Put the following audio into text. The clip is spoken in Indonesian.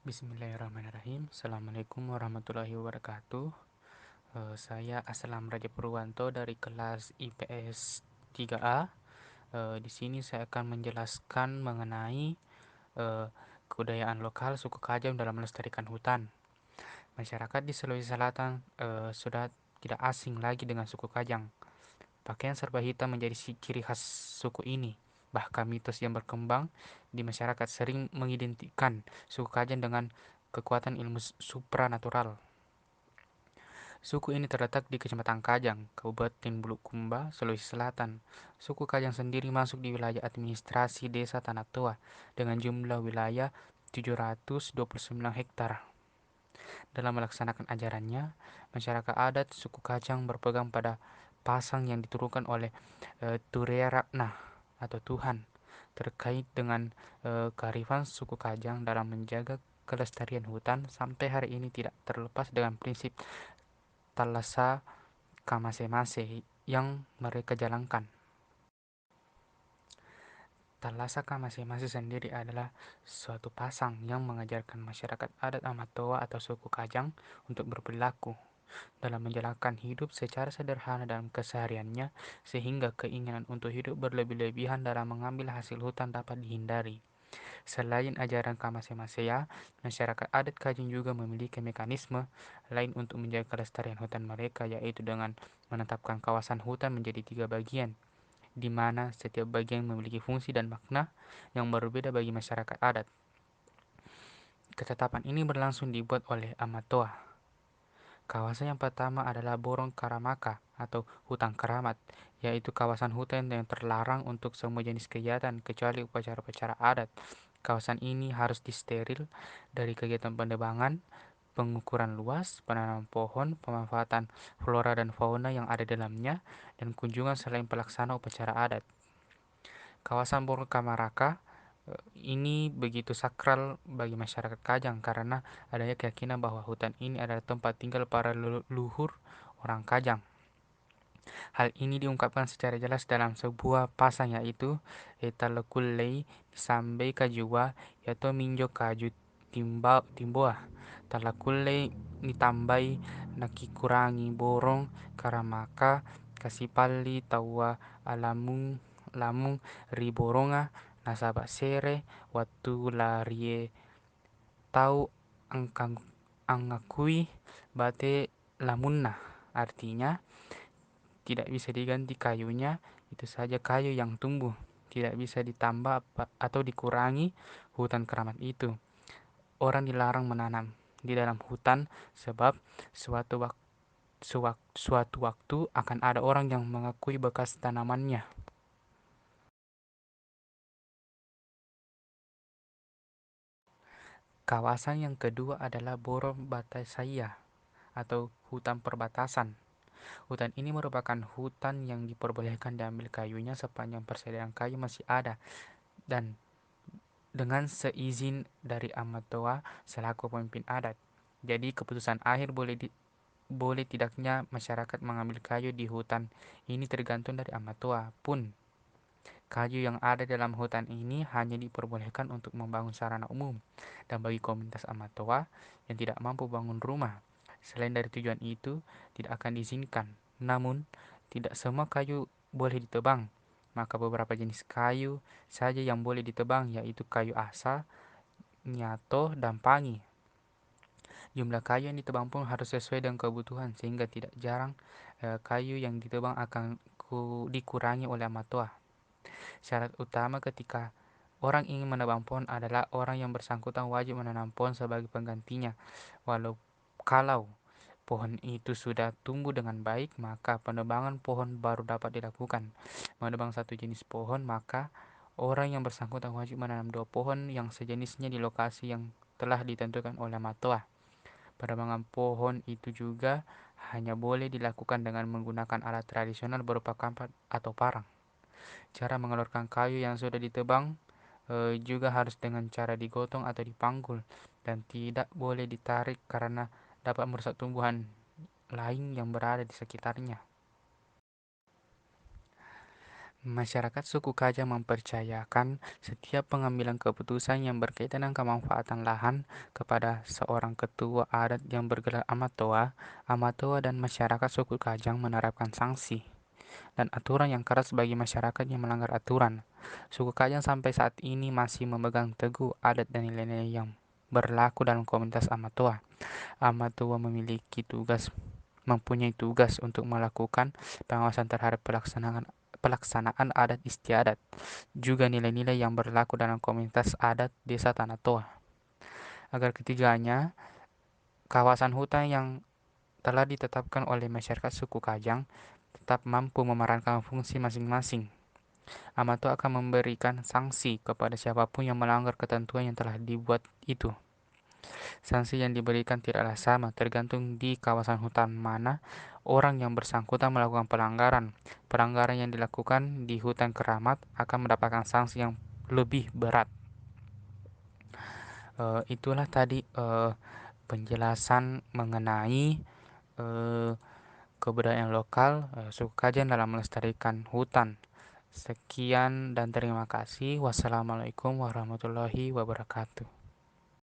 Bismillahirrahmanirrahim. Assalamualaikum warahmatullahi wabarakatuh. Saya Aslam Raja Purwanto dari kelas IPS 3A. Di sini saya akan menjelaskan mengenai eh, kebudayaan lokal suku Kajang dalam melestarikan hutan. Masyarakat di Sulawesi Selatan sudah tidak asing lagi dengan suku Kajang. Pakaian serba hitam menjadi ciri khas suku ini. Bahkan mitos yang berkembang di masyarakat sering mengidentikan suku Kajang dengan kekuatan ilmu supranatural. Suku ini terletak di Kecamatan Kajang, Kabupaten Bulukumba, Sulawesi Selatan. Suku Kajang sendiri masuk di wilayah administrasi Desa Tanah Toa dengan jumlah wilayah 729 hektar. Dalam melaksanakan ajarannya, masyarakat adat suku Kajang berpegang pada pasang yang diturunkan oleh Turea Ratna atau Tuhan terkait dengan kearifan suku Kajang dalam menjaga kelestarian hutan sampai hari ini tidak terlepas dengan prinsip Talasa Kamasé-Masé yang mereka jalankan. Talasa Kamasé-Masé sendiri adalah suatu pasang yang mengajarkan masyarakat adat Amatoa atau suku Kajang untuk berperilaku dalam menjalankan hidup secara sederhana dalam kesehariannya sehingga keinginan untuk hidup berlebih-lebihan dalam mengambil hasil hutan dapat dihindari. Selain ajaran Kamasé-Masé, masyarakat adat Kajang juga memiliki mekanisme lain untuk menjaga kelestarian hutan mereka, yaitu dengan menetapkan kawasan hutan menjadi 3 bagian, di mana setiap bagian memiliki fungsi dan makna yang berbeda bagi masyarakat adat. Ketetapan ini berlangsung dibuat oleh Amatoa. Kawasan yang pertama adalah Borong Karamaka atau hutan keramat, yaitu kawasan hutan yang terlarang untuk semua jenis kegiatan kecuali upacara-upacara adat. Kawasan ini harus disteril dari kegiatan penebangan, pengukuran luas, penanaman pohon, pemanfaatan flora dan fauna yang ada di dalamnya, dan kunjungan selain pelaksana upacara adat. Kawasan Borong Kamaraka ini begitu sakral bagi masyarakat Kajang karena adanya keyakinan bahwa hutan ini adalah tempat tinggal para leluhur orang Kajang. Hal ini diungkapkan secara jelas dalam sebuah pasang yaitu Etalekulei sampai kajua yaitu minjo kaju timboa talakulei nitambai nakikurangi borong karamaka kasipali tawa alamung lamung riboronga nasaba sere waktu larie tau angakui bate lamunna, artinya tidak bisa diganti kayunya, itu saja kayu yang tumbuh. Tidak bisa ditambah atau dikurangi hutan keramat itu. Orang dilarang menanam di dalam hutan sebab suatu waktu akan ada orang yang mengakui bekas tanamannya. Kawasan yang kedua adalah Borong Batasaya atau hutan perbatasan. Hutan ini merupakan hutan yang diperbolehkan diambil kayunya sepanjang persediaan kayu masih ada dan dengan seizin dari Amatoa selaku pemimpin adat. Jadi keputusan akhir boleh tidaknya masyarakat mengambil kayu di hutan ini tergantung dari Amatoa pun. Kayu yang ada dalam hutan ini hanya diperbolehkan untuk membangun sarana umum dan bagi komunitas Amatoa yang tidak mampu bangun rumah. Selain dari tujuan itu, tidak akan diizinkan. Namun, tidak semua kayu boleh ditebang. Maka beberapa jenis kayu saja yang boleh ditebang yaitu kayu asa, nyato, dan pangi. Jumlah kayu yang ditebang pun harus sesuai dengan kebutuhan sehingga tidak jarang kayu yang ditebang akan dikurangi oleh Amatoa. Syarat utama ketika orang ingin menebang pohon adalah orang yang bersangkutan wajib menanam pohon sebagai penggantinya. Kalau pohon itu sudah tumbuh dengan baik, maka penebangan pohon baru dapat dilakukan. Menebang satu jenis pohon, maka orang yang bersangkutan wajib menanam 2 pohon yang sejenisnya di lokasi yang telah ditentukan oleh Matoa. Penebangan pohon itu juga hanya boleh dilakukan dengan menggunakan alat tradisional berupa kampak atau parang. Cara mengeluarkan kayu yang sudah ditebang juga harus dengan cara digotong atau dipanggul dan tidak boleh ditarik karena dapat merusak tumbuhan lain yang berada di sekitarnya. Masyarakat suku Kajang mempercayakan setiap pengambilan keputusan yang berkaitan dengan kemanfaatan lahan kepada seorang ketua adat yang bergelar Amatoa. Amatoa dan masyarakat suku Kajang menerapkan sanksi dan aturan yang keras bagi masyarakat yang melanggar aturan. Suku Kajang sampai saat ini masih memegang teguh adat dan nilai-nilai yang berlaku dalam komunitas Amatoa. Amatoa mempunyai tugas untuk melakukan pengawasan terhadap pelaksanaan adat istiadat, juga nilai-nilai yang berlaku dalam komunitas adat desa Tanah Toa. Agar ketiganya, kawasan hutan yang telah ditetapkan oleh masyarakat suku Kajang tetap mampu memerankan fungsi masing-masing. Amato akan memberikan sanksi kepada siapapun yang melanggar ketentuan yang telah dibuat itu. Sanksi yang diberikan tidaklah sama, tergantung di kawasan hutan mana orang yang bersangkutan melakukan pelanggaran. Pelanggaran yang dilakukan di hutan keramat akan mendapatkan sanksi yang lebih berat. Itulah tadi penjelasan mengenai eh, kebudayaan lokal suku Kajan dalam melestarikan hutan. Sekian dan terima kasih. Wassalamualaikum warahmatullahi wabarakatuh.